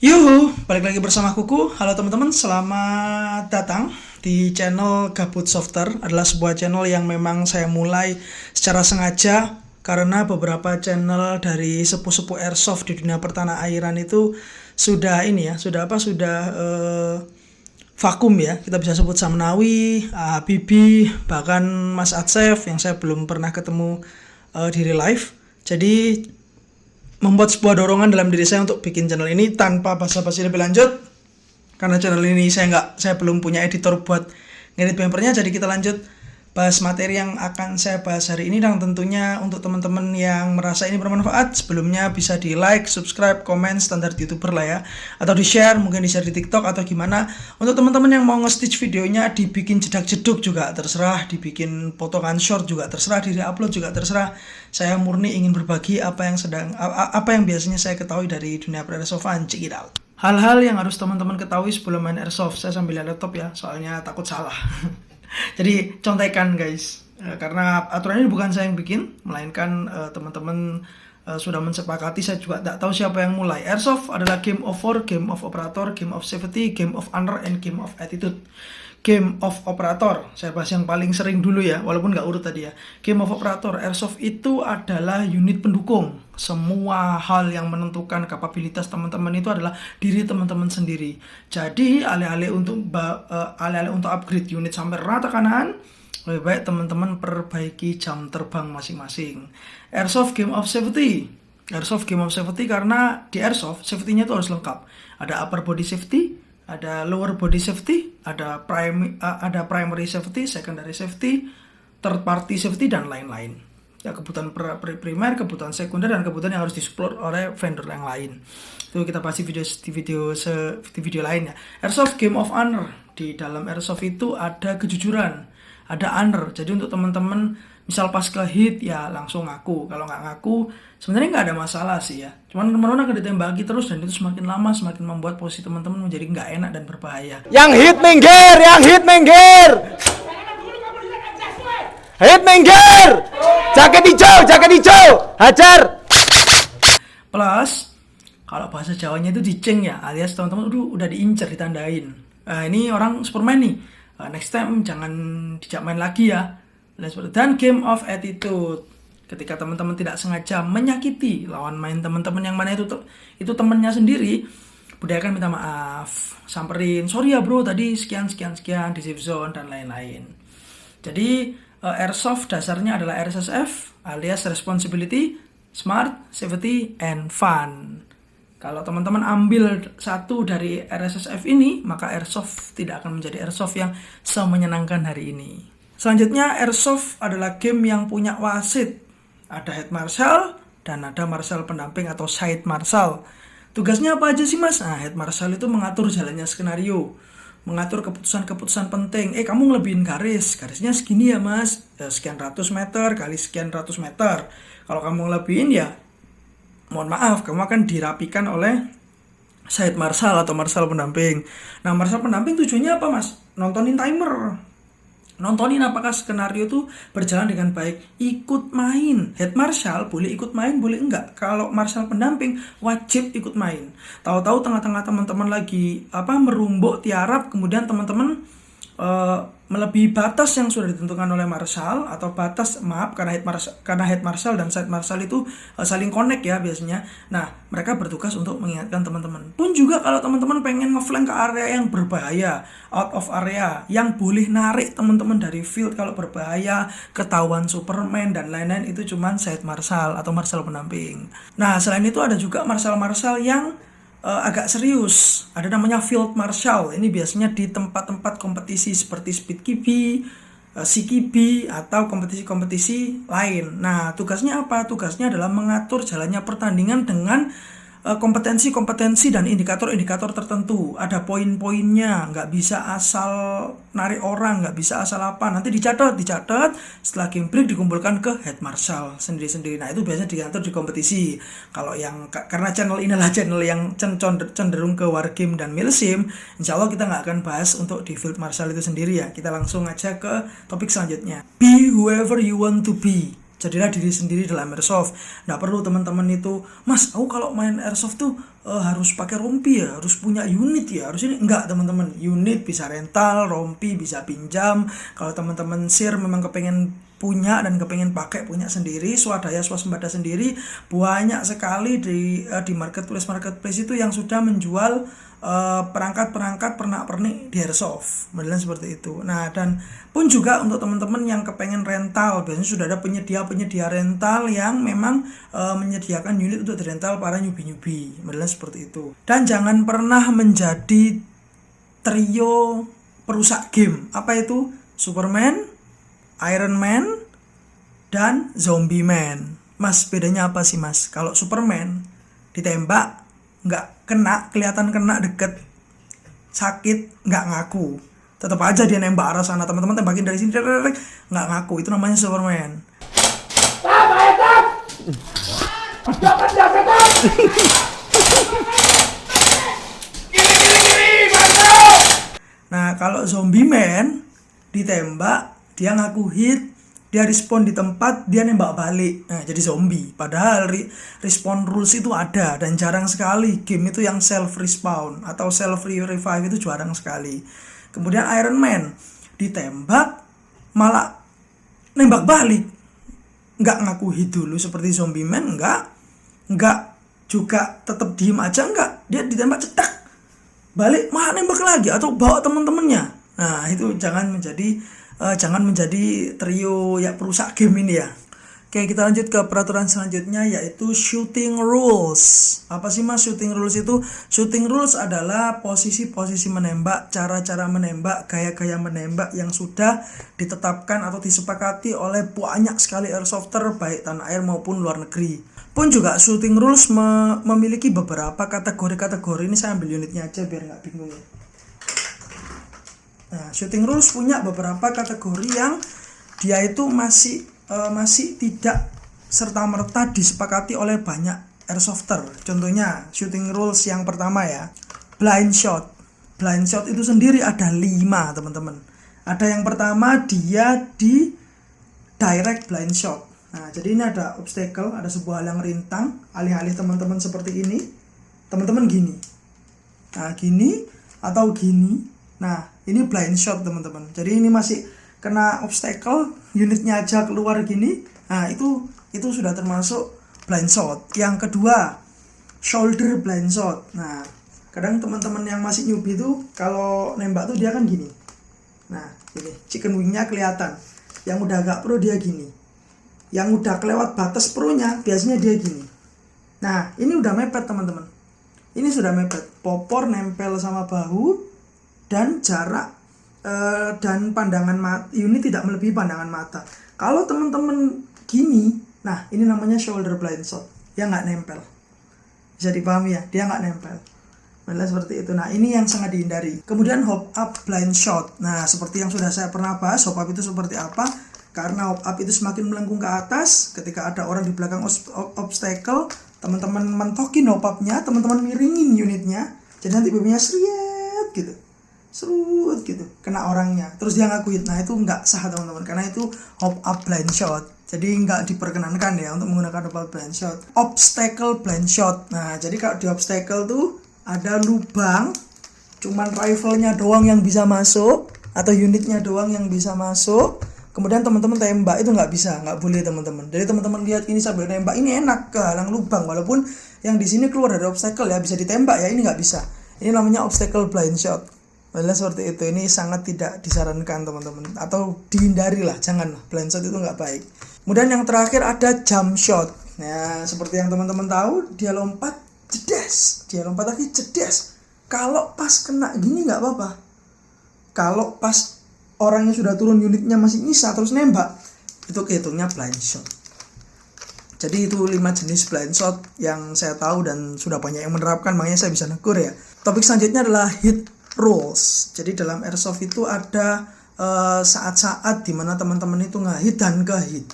Yuhu, balik lagi bersama Kuku. Halo teman-teman, selamat datang di channel Gabut Softer. Adalah sebuah channel yang memang saya mulai secara sengaja karena beberapa channel dari sepuh-sepuh airsoft di dunia pertanah airan itu sudah vakum ya. Kita bisa sebut Samnawi, Bibi, bahkan Mas Atsef yang saya belum pernah ketemu di real life. Jadi membuat sebuah dorongan dalam diri saya untuk bikin channel ini tanpa basa-basi lebih lanjut, karena channel ini saya belum punya editor buat ngedit bumpernya. Jadi kita lanjut bahas materi yang akan saya bahas hari ini, dan tentunya untuk teman-teman yang merasa ini bermanfaat, sebelumnya bisa di like, subscribe, komen, standar youtuber lah ya, atau di share, mungkin di share di TikTok atau gimana. Untuk teman-teman yang mau nge-stitch videonya dibikin jedak-jeduk juga terserah, dibikin potongan short juga terserah, di upload juga terserah. Saya murni ingin berbagi apa yang biasanya saya ketahui dari dunia per-airsoftan. Check it out. Hal-hal yang harus teman-teman ketahui sebelum main airsoft. Saya sambil lihat laptop ya, soalnya takut salah. Jadi contekan guys, karena aturan ini bukan saya yang bikin, melainkan teman-teman sudah mensepakati. Saya juga tak tahu siapa yang mulai. Airsoft adalah game of war, game of operator, game of safety, game of honor, and game of attitude. Game of operator, saya bahas yang paling sering dulu ya, walaupun nggak urut tadi ya. Game of operator, airsoft itu adalah unit pendukung. Semua hal yang menentukan kapabilitas teman-teman itu adalah diri teman-teman sendiri. Jadi alih-alih untuk upgrade unit sampai rata kanan, lebih baik teman-teman perbaiki jam terbang masing-masing. Airsoft game of safety. Airsoft game of safety karena di airsoft safety-nya itu harus lengkap. Ada upper body safety, ada lower body safety, ada primary safety, secondary safety, third party safety, dan lain-lain. Ya, kebutuhan primer, kebutuhan sekunder, dan kebutuhan yang harus disupport oleh vendor yang lain. Itu kita bahas di video lain ya. Airsoft game of honor. Di dalam airsoft itu ada kejujuran, ada honor. Jadi untuk teman-teman misal pas ke hit ya langsung ngaku. Kalau nggak ngaku sebenarnya nggak ada masalah sih ya. Cuman teman-teman akan ditembaki terus, dan itu semakin lama semakin membuat posisi teman-teman menjadi nggak enak dan berbahaya. Yang hit minggir, hit minggir, jaket hijau, hajar. Plus kalau bahasa Jawanya itu diceng ya, alias teman-teman udah diincer, ditandain. Ini orang Superman nih. Next time jangan dijak main lagi ya. Dan game of attitude, ketika teman-teman tidak sengaja menyakiti lawan main teman-teman yang mana itu temannya sendiri, budayakan minta maaf, samperin, sorry ya bro tadi sekian di safe zone dan lain-lain. Jadi airsoft dasarnya adalah RSSF alias responsibility, smart, safety, and fun. Kalau teman-teman ambil satu dari RSSF ini, maka airsoft tidak akan menjadi airsoft yang semenyenangkan hari ini. Selanjutnya, airsoft adalah game yang punya wasit. Ada head marshal dan ada marshal pendamping atau side marshal. Tugasnya apa aja sih mas? Nah, head marshal itu mengatur jalannya skenario, mengatur keputusan-keputusan penting. Kamu ngelebihin garisnya segini ya mas, sekian ratus meter kali sekian ratus meter. Kalau kamu ngelebihin ya, mohon maaf, kamu akan dirapikan oleh side marshal atau marshal pendamping. Nah, marshal pendamping tujuannya apa mas? Nontonin timer, nontonin apakah skenario itu berjalan dengan baik, ikut main. Head marshal boleh ikut main, boleh enggak. Kalau marshal pendamping wajib ikut main. Tahu-tahu tengah-tengah teman-teman lagi merumbuk tiarap, kemudian teman-teman melebihi batas yang sudah ditentukan oleh marshal, atau karena head marshal dan side marshal itu saling connect ya biasanya. Nah, mereka bertugas untuk mengingatkan teman-teman. Pun juga kalau teman-teman pengen ngeflank ke area yang berbahaya, out of area, yang boleh narik teman-teman dari field kalau berbahaya, ketahuan Superman dan lain-lain, itu cuman side marshal atau marshal pendamping. Nah, selain itu ada juga marshal-marshal yang agak serius, ada namanya field marshal. Ini biasanya di tempat-tempat kompetisi seperti speed QB, CQB, atau kompetisi-kompetisi lain. Nah, tugasnya apa? Tugasnya adalah mengatur jalannya pertandingan dengan kompetensi-kompetensi dan indikator-indikator tertentu. Ada poin-poinnya, nggak bisa asal narik orang, nggak bisa asal apa. Nanti dicatat. Setelah game break dikumpulkan ke head marshal sendiri-sendiri. Nah, itu biasanya diatur di kompetisi. Kalau yang karena channel ini adalah channel yang cenderung ke wargame dan milsim, insya Allah kita nggak akan bahas untuk di field marshal itu sendiri ya. Kita langsung aja ke topik selanjutnya. Be whoever you want to be. Jadilah diri sendiri dalam airsoft. Nggak perlu teman-teman itu, Mas, aku kalau main airsoft tuh harus pakai rompi ya, harus punya unit ya, harus ini. Enggak teman-teman, unit bisa rental, rompi bisa pinjam. Kalau teman-teman sir memang kepengen punya dan kepengen pakai punya sendiri, swadaya swasembada sendiri, banyak sekali di marketplace itu yang sudah menjual perangkat-perangkat pernak-pernik di airsoft, modelan seperti itu. Nah, dan pun juga untuk teman-teman yang kepengen rental, biasanya sudah ada penyedia rental yang memang menyediakan unit untuk dirental para newbie, modelan seperti itu. Dan jangan pernah menjadi trio perusak game. Apa itu? Superman, Iron Man, dan Zombie Man. Mas, bedanya apa sih mas? Kalau Superman ditembak nggak kena, kelihatan kena deket, sakit, nggak ngaku. Tetap aja dia nembak arah sana, teman-teman tembakin dari sini, nggak ngaku. Itu namanya Superman. Nah, kalau Zombie Man ditembak, dia ngaku hit, dia respon di tempat, dia nembak balik. Nah, jadi zombie. Padahal respawn rules itu ada dan jarang sekali game itu yang self respawn atau self revive itu jarang sekali. Kemudian Iron Man ditembak malah nembak balik. Nggak ngaku hit dulu seperti Zombie Man, nggak juga tetap diem aja, nggak. Dia ditembak cetak. Balik malah nembak lagi atau bawa teman-temannya. Nah, itu jangan menjadi trio ya perusak game ini ya. Oke, kita lanjut ke peraturan selanjutnya, yaitu shooting rules. Apa sih mas shooting rules itu? Shooting rules adalah posisi-posisi menembak, cara-cara menembak, gaya-gaya menembak yang sudah ditetapkan atau disepakati oleh banyak sekali airsofter baik tanah air maupun luar negeri. Pun juga shooting rules memiliki beberapa kategori-kategori. Ini saya ambil unitnya aja biar nggak bingung ya. Nah, shooting rules punya beberapa kategori yang dia itu masih tidak serta-merta disepakati oleh banyak airsofter. Contohnya shooting rules yang pertama ya, blind shot. Blind shot itu sendiri ada 5 teman-teman. Ada yang pertama, dia di direct blind shot. Nah, jadi ini ada obstacle, ada sebuah halang rintang, alih-alih teman-teman seperti ini, teman-teman gini. Nah, gini atau gini. Nah, ini blind shot teman-teman. Jadi ini masih kena obstacle, unitnya aja keluar gini. Nah, itu sudah termasuk blind shot. Yang kedua, shoulder blind shot. Nah, kadang teman-teman yang masih newbie itu kalau nembak tuh dia kan gini. Nah, ini chicken wingnya kelihatan. Yang udah agak pro dia gini. Yang udah kelewat batas pro-nya biasanya dia gini. Nah, ini udah mepet teman-teman. Ini sudah mepet. Popor nempel sama bahu dan jarak dan pandangan mata unit tidak melebihi pandangan mata. Kalau teman-teman gini, nah ini namanya shoulder blind shot. Dia nggak nempel. Bisa dipahami ya? Dia nggak nempel. Nah, seperti itu. Nah, ini yang sangat dihindari. Kemudian hop up blind shot. Nah, seperti yang sudah saya pernah bahas, hop up itu seperti apa? Karena hop up itu semakin melengkung ke atas, ketika ada orang di belakang obstacle, teman-teman mentokin hop up-nya, teman-teman miringin unitnya, jadi nanti BB-nya serut gitu, kena orangnya, terus dia ngakuin. Nah, itu nggak sah teman-teman, karena itu hop up blind shot. Jadi nggak diperkenankan ya untuk menggunakan hop up blind shot. Obstacle blind shot. Nah, jadi kalau di obstacle tuh ada lubang, cuman rifle-nya doang yang bisa masuk atau unitnya doang yang bisa masuk. Kemudian teman-teman tembak itu nggak bisa, nggak boleh teman-teman. Jadi teman-teman lihat ini sambil nembak ini enak ke halang lubang, walaupun yang di sini keluar dari obstacle ya bisa ditembak ya, ini nggak bisa. Ini namanya obstacle blind shot. Padahal seperti itu, ini sangat tidak disarankan teman-teman, atau dihindari lah, janganlah, blind shot itu nggak baik. Kemudian yang terakhir ada jump shot. Nah, seperti yang teman-teman tahu, dia lompat jedes, dia lompat lagi jedes. Kalau pas kena gini nggak apa-apa. Kalau pas orangnya sudah turun unitnya masih nyisa terus nembak, itu kehitungnya blind shot. Jadi itu 5 jenis blind shot yang saya tahu dan sudah banyak yang menerapkan, makanya saya bisa negur ya. Topik selanjutnya adalah hit rules. Jadi dalam airsoft itu ada saat-saat dimana teman-teman itu nge-hit dan ke-hit.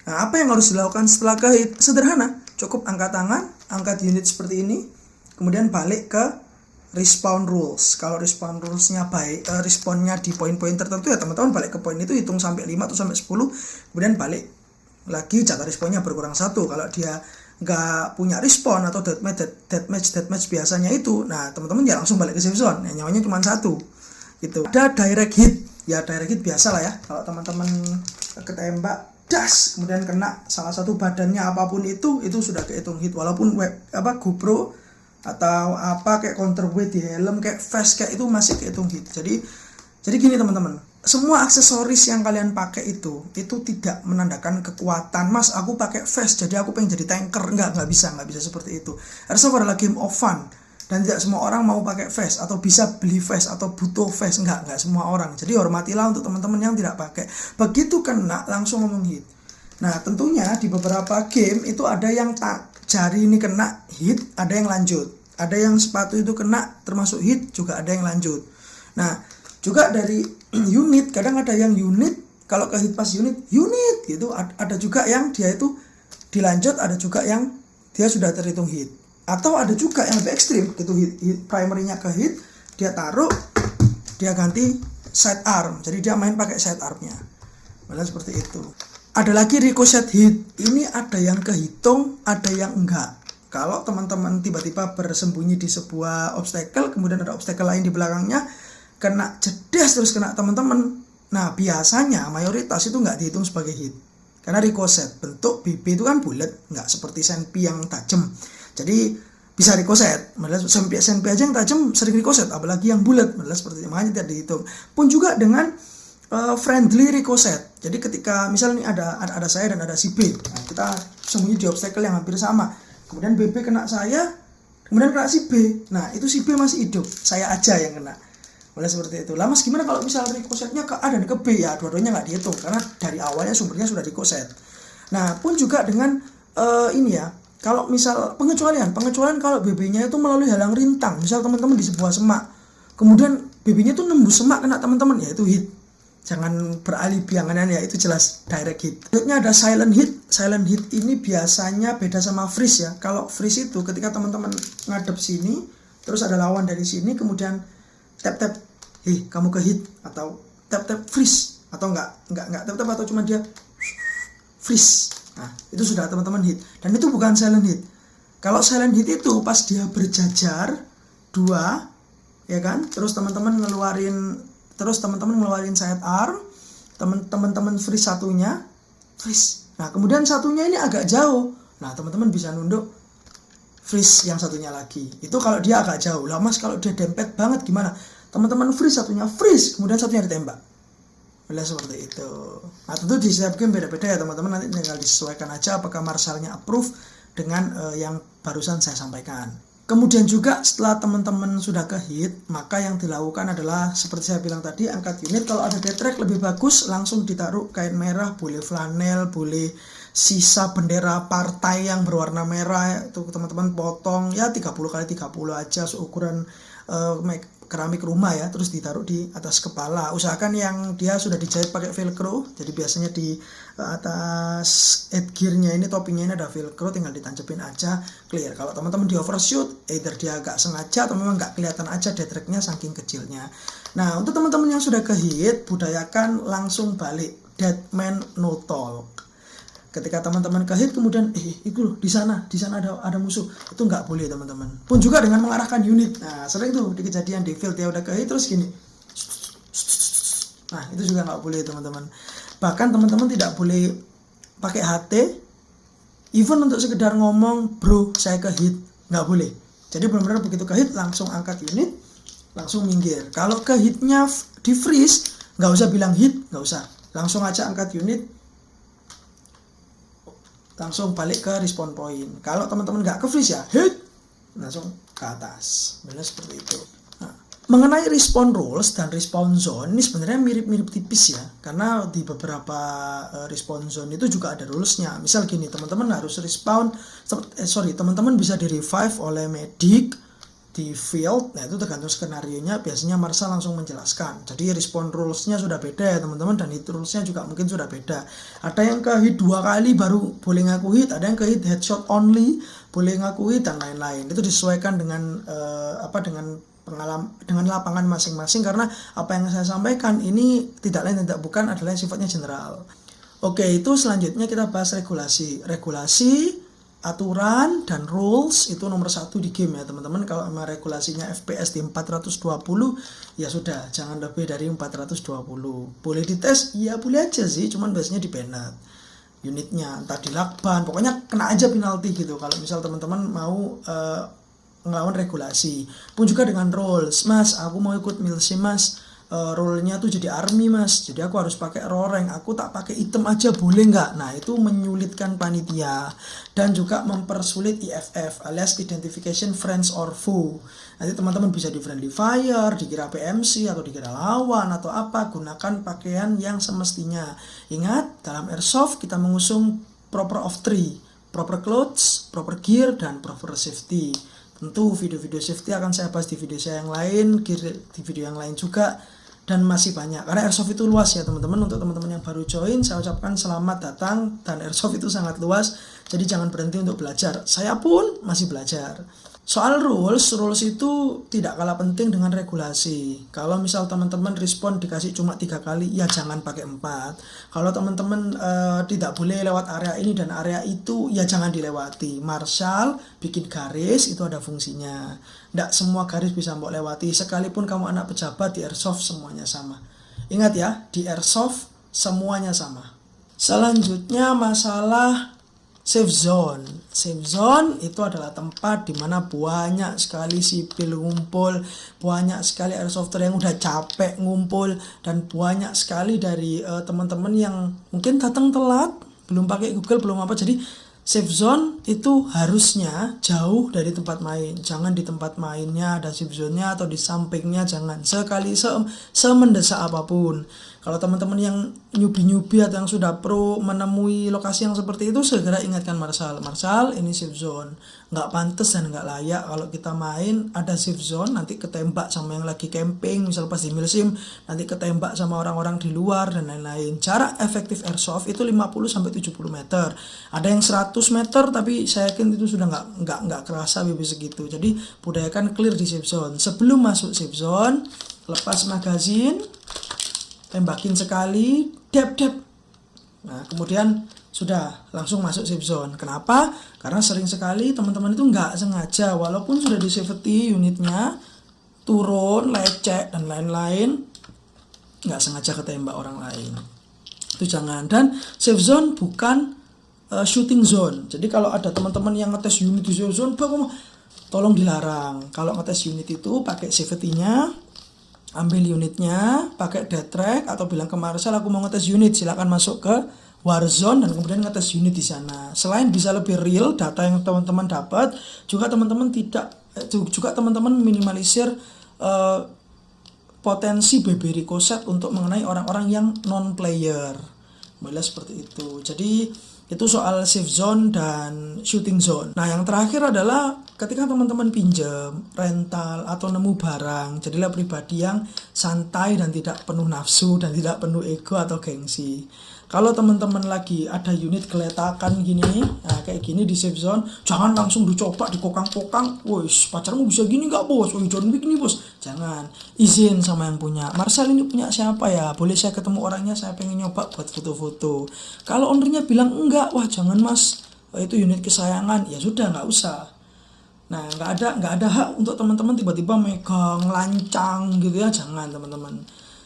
Nah, apa yang harus dilakukan setelah ke-hit? Sederhana, cukup angkat tangan, angkat unit seperti ini, kemudian balik ke respawn rules. Kalau respawn rulesnya baik, respawnnya di poin-poin tertentu ya teman-teman balik ke poin itu, hitung sampai 5 atau sampai 10, kemudian balik lagi jatah respawnnya berkurang 1. Kalau dia nggak punya respawn atau deathmatch biasanya itu, nah teman-teman ya langsung balik ke safe zone, ya, nyawanya cuma 1 gitu. Ada direct hit, ya direct hit biasa lah ya, kalau teman-teman ketembak das kemudian kena salah satu badannya apapun itu sudah kehitung hit, walaupun GoPro atau apa kayak counterweight di helm kayak vest kayak itu masih kehitung hit. Jadi gini teman-teman, semua aksesoris yang kalian pakai itu tidak menandakan kekuatan. Mas, aku pakai vest jadi aku pengen jadi tanker. Nggak bisa seperti itu. Harusnya adalah game of fun, dan tidak semua orang mau pakai vest atau bisa beli vest atau butuh vest. Nggak semua orang. Jadi hormatilah untuk teman-teman yang tidak pakai. Begitu kena langsung ngomong hit. Nah tentunya di beberapa game itu ada yang jari ini kena hit, ada yang lanjut. Ada yang sepatu itu kena termasuk hit, juga ada yang lanjut. Nah juga dari unit, kadang ada yang unit kalau ke hit pas unit gitu, ada juga yang dia itu dilanjut, ada juga yang dia sudah terhitung hit, atau ada juga yang lebih ekstrim gitu, hit primary-nya ke hit, dia taruh, dia ganti side arm, jadi dia main pakai side arm-nya. Malah seperti itu. Ada lagi ricochet hit, ini ada yang kehitung, ada yang enggak. Kalau teman-teman tiba-tiba bersembunyi di sebuah obstacle, kemudian ada obstacle lain di belakangnya, kena jedes terus kena teman-teman. Nah biasanya mayoritas itu nggak dihitung sebagai hit, karena ricochet, bentuk BB itu kan bulat, nggak seperti senpi yang tajam, jadi bisa ricochet. Malah senpi aja yang tajam sering ricochet, apalagi yang bulat, malah seperti itu, makanya tidak dihitung. Pun juga dengan friendly ricochet, jadi ketika misalnya ada saya dan ada si B, nah, kita sembunyi di obstacle yang hampir sama, kemudian BB kena saya, kemudian kena si B, nah itu si B masih hidup, saya aja yang kena. Mulai seperti itu. Lah mas, gimana kalau misal ricochetnya ke A dan ke B? Ya dua-duanya nggak dihitung, karena dari awalnya sumbernya sudah ricochet. Nah pun juga dengan ini ya, kalau misal pengecualian kalau BB-nya itu melalui halang rintang, misal teman-teman di sebuah semak, kemudian BB-nya itu nembus semak kena teman-teman, ya itu hit. Jangan beralibi angan ya, itu jelas direct hit. Berikutnya ada silent hit. Silent hit ini biasanya beda sama freeze ya. Kalau freeze itu ketika teman-teman ngadep sini, terus ada lawan dari sini, kemudian tap-tap, kamu ke hit, atau tap-tap freeze, atau enggak tap-tap, atau cuma dia freeze. Nah, itu sudah teman-teman hit. Dan itu bukan silent hit. Kalau silent hit itu pas dia berjajar 2, ya kan? Terus teman-teman ngeluarin side arm, teman-teman freeze satunya, freeze. Nah, kemudian satunya ini agak jauh. Nah, teman-teman bisa nunduk freeze yang satunya lagi. Itu kalau dia agak jauh. Lah mas, kalau dia dempet banget gimana? Teman-teman freeze satunya, freeze, kemudian satunya ditembak. Boleh seperti itu. Nah tentu di setiap game beda-beda ya teman-teman, nanti tinggal disesuaikan aja apakah marshal-nya approve dengan yang barusan saya sampaikan. Kemudian juga setelah teman-teman sudah ke hit, maka yang dilakukan adalah seperti saya bilang tadi, angkat unit. Kalau ada death track lebih bagus langsung ditaruh kain merah, boleh flanel, boleh sisa bendera partai yang berwarna merah, itu teman-teman potong ya 30x30 aja seukuran keramik rumah ya, terus ditaruh di atas kepala. Usahakan yang dia sudah dijahit pakai velcro, jadi biasanya di atas headgear-nya ini, topinya ini ada velcro, tinggal ditancepin aja, clear. Kalau teman-teman di overshoot, either dia agak sengaja atau memang nggak kelihatan aja death track-nya saking kecilnya. Nah untuk teman-teman yang sudah ke hit, budayakan langsung balik, dead man no talk. Ketika teman-teman ke hit kemudian itu loh di sana ada musuh, itu nggak boleh teman-teman. Pun juga dengan mengarahkan unit. Nah sering tuh di kejadian di field ya udah ke hit terus gini. Nah itu juga nggak boleh teman-teman. Bahkan teman-teman tidak boleh pakai HT, even untuk sekedar ngomong bro saya ke hit, nggak boleh. Jadi benar-benar begitu ke hit langsung angkat unit, langsung minggir. Kalau ke hitnya di freeze, nggak usah bilang hit, nggak usah, langsung aja angkat unit, langsung balik ke respawn point. Kalau teman-teman nggak ke freeze ya hit, langsung ke atas. Benar seperti itu. Nah, mengenai respawn rules dan respawn zone ini sebenarnya mirip-mirip tipis ya, karena di beberapa respawn zone itu juga ada rulesnya. Misal gini, teman-teman harus respawn, teman-teman bisa di revive oleh medic di field. Nah itu tergantung skenario-nya, biasanya Marshal langsung menjelaskan. Jadi respawn rules-nya sudah beda ya teman-teman, dan hit rules-nya juga mungkin sudah beda. Ada yang ke hit 2 kali baru boleh ngaku hit, ada yang ke hit headshot only boleh ngaku hit, dan lain-lain. Itu disesuaikan dengan dengan lapangan masing-masing, karena apa yang saya sampaikan ini tidak lain tidak bukan adalah sifatnya general. Oke, itu selanjutnya kita bahas regulasi. Regulasi, aturan, dan rules itu nomor 1 di game ya teman-teman. Kalau memang regulasinya FPS di 420 ya sudah, jangan lebih dari 420. Boleh dites? Ya boleh aja sih, cuman biasanya di banned unitnya, entah di lakban, pokoknya kena aja penalti gitu kalau misal teman-teman mau ngelawan regulasi. Pun juga dengan rules, mas aku mau ikut milsim mas, role-nya tuh jadi army mas, jadi aku harus pakai raw rank, aku tak pakai item aja boleh nggak? Nah itu menyulitkan panitia dan juga mempersulit IFF alias Identification Friends or Foe. Nanti teman-teman bisa di friendly fire, dikira PMC atau dikira lawan atau apa. Gunakan pakaian yang semestinya. Ingat, dalam airsoft kita mengusung proper of 3, proper clothes, proper gear, dan proper safety. Tentu video-video safety akan saya bahas di video saya yang lain, gear di video yang lain juga, dan masih banyak. Karena airsoft itu luas ya teman-teman. Untuk teman-teman yang baru join, saya ucapkan selamat datang, dan airsoft itu sangat luas, jadi jangan berhenti untuk belajar. Saya pun masih belajar. Soal rules itu tidak kalah penting dengan regulasi. Kalau misal teman-teman respon dikasih cuma 3 kali, ya jangan pakai 4. Kalau teman-teman tidak boleh lewat area ini dan area itu, ya jangan dilewati. Marshal bikin garis itu ada fungsinya. Tidak semua garis bisa mbok lewati. Sekalipun kamu anak pejabat, di airsoft semuanya sama. Ingat ya, di airsoft semuanya sama. Selanjutnya masalah safe zone. Safe zone itu adalah tempat di mana banyak sekali sipil ngumpul, banyak sekali airsofter yang udah capek ngumpul, dan banyak sekali dari teman-teman yang mungkin datang telat, belum pakai Google, belum apa. Jadi safe zone itu harusnya jauh dari tempat main. Jangan di tempat mainnya ada safe zone-nya atau di sampingnya, jangan. Sekali semendesak apapun. Kalau teman-teman yang newbie atau yang sudah pro menemui lokasi yang seperti itu, segera ingatkan Marshal, ini safe zone. Nggak pantas dan nggak layak kalau kita main ada safe zone, nanti ketembak sama yang lagi camping, misal pas di milsim, nanti ketembak sama orang-orang di luar dan lain-lain. Jarak efektif airsoft itu 50-70 meter. Ada yang 100 meter, tapi saya yakin itu sudah nggak kerasa bebas segitu. Jadi budayakan clear di safe zone. Sebelum masuk safe zone, lepas magazine, tembakin sekali, dep. Nah, kemudian sudah langsung masuk safe zone. Kenapa? Karena sering sekali teman-teman itu nggak sengaja, walaupun sudah di safety unitnya, turun, lecek, dan lain-lain, nggak sengaja ketembak orang lain. Itu jangan. Dan safe zone bukan shooting zone. Jadi kalau ada teman-teman yang ngetes unit di safe zone, tolong dilarang. Kalau ngetes unit itu pakai safety-nya, ambil unitnya, pakai dead track atau bilang ke Marshal aku mau ngetes unit, silakan masuk ke Warzone dan kemudian ngetes unit di sana. Selain bisa lebih real data yang teman-teman dapat, juga teman-teman minimalisir potensi BB Rekoset untuk mengenai orang-orang yang non player. Mulai seperti itu. Jadi itu soal safe zone dan shooting zone. Nah, yang terakhir adalah ketika teman-teman pinjam, rental, atau nemu barang, jadilah pribadi yang santai dan tidak penuh nafsu dan tidak penuh ego atau gengsi. Kalau teman-teman lagi ada unit geletakan gini, nah kayak gini di safe zone, jangan langsung dicoba, dikokang-kokang. Woi, pacarmu bisa gini nggak bos? Woi, John Wick nih bos. Jangan. Izin sama yang punya. Marshal ini punya siapa ya? Boleh saya ketemu orangnya? Saya pengen nyoba buat foto-foto. Kalau ownernya bilang enggak, wah jangan mas. Itu unit kesayangan. Ya sudah, nggak usah. Nah, nggak ada hak untuk teman-teman tiba-tiba megang, lancang gitu ya. Jangan teman-teman.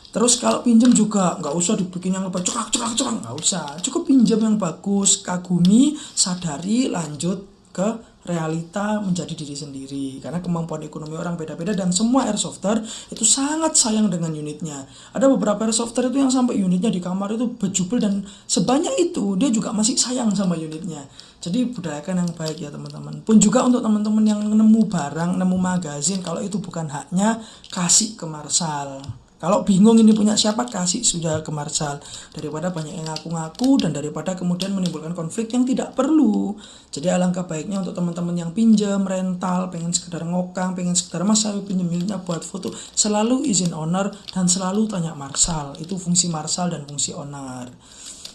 Terus kalau pinjam juga nggak usah dibikin yang lebih cerak, nggak usah. Cukup pinjam yang bagus, kagumi, sadari, lanjut ke realita menjadi diri sendiri. Karena kemampuan ekonomi orang beda-beda dan semua airsofter itu sangat sayang dengan unitnya. Ada beberapa airsofter itu yang sampai unitnya di kamar itu bejubel dan sebanyak itu dia juga masih sayang sama unitnya. Jadi budayakan yang baik ya teman-teman. Pun juga untuk teman-teman yang nemu barang, nemu magazin, kalau itu bukan haknya, kasih ke Marshal. Kalau bingung ini punya siapa, kasih sudah ke Marshal. Daripada banyak yang ngaku-ngaku dan daripada kemudian menimbulkan konflik yang tidak perlu. Jadi alangkah baiknya untuk teman-teman yang pinjam, rental, pengen sekedar ngokang, pengen sekedar mas saya pinjam unitnya buat foto, selalu izin owner dan selalu tanya Marshal. Itu fungsi Marshal dan fungsi owner.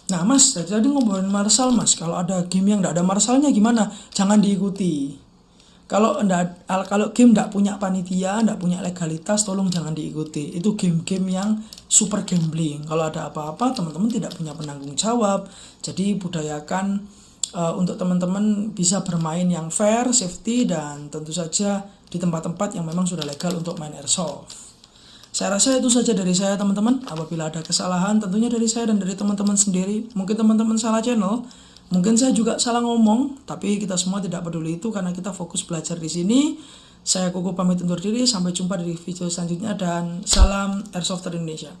Nah mas, tadi ngobrolin Marshal mas, kalau ada game yang tidak ada Marshalnya gimana? Jangan diikuti. Kalau game nggak punya panitia, nggak punya legalitas, tolong jangan diikuti. Itu game-game yang super gambling. Kalau ada apa-apa, teman-teman tidak punya penanggung jawab. Jadi budayakan untuk teman-teman bisa bermain yang fair, safety, dan tentu saja di tempat-tempat yang memang sudah legal untuk main airsoft. Saya rasa itu saja dari saya, teman-teman. Apabila ada kesalahan, tentunya dari saya dan dari teman-teman sendiri. Mungkin teman-teman salah channel, mungkin saya juga salah ngomong, tapi kita semua tidak peduli itu karena kita fokus belajar di sini. Saya Kuku pamit undur diri, sampai jumpa di video selanjutnya dan salam Airsoft Indonesia.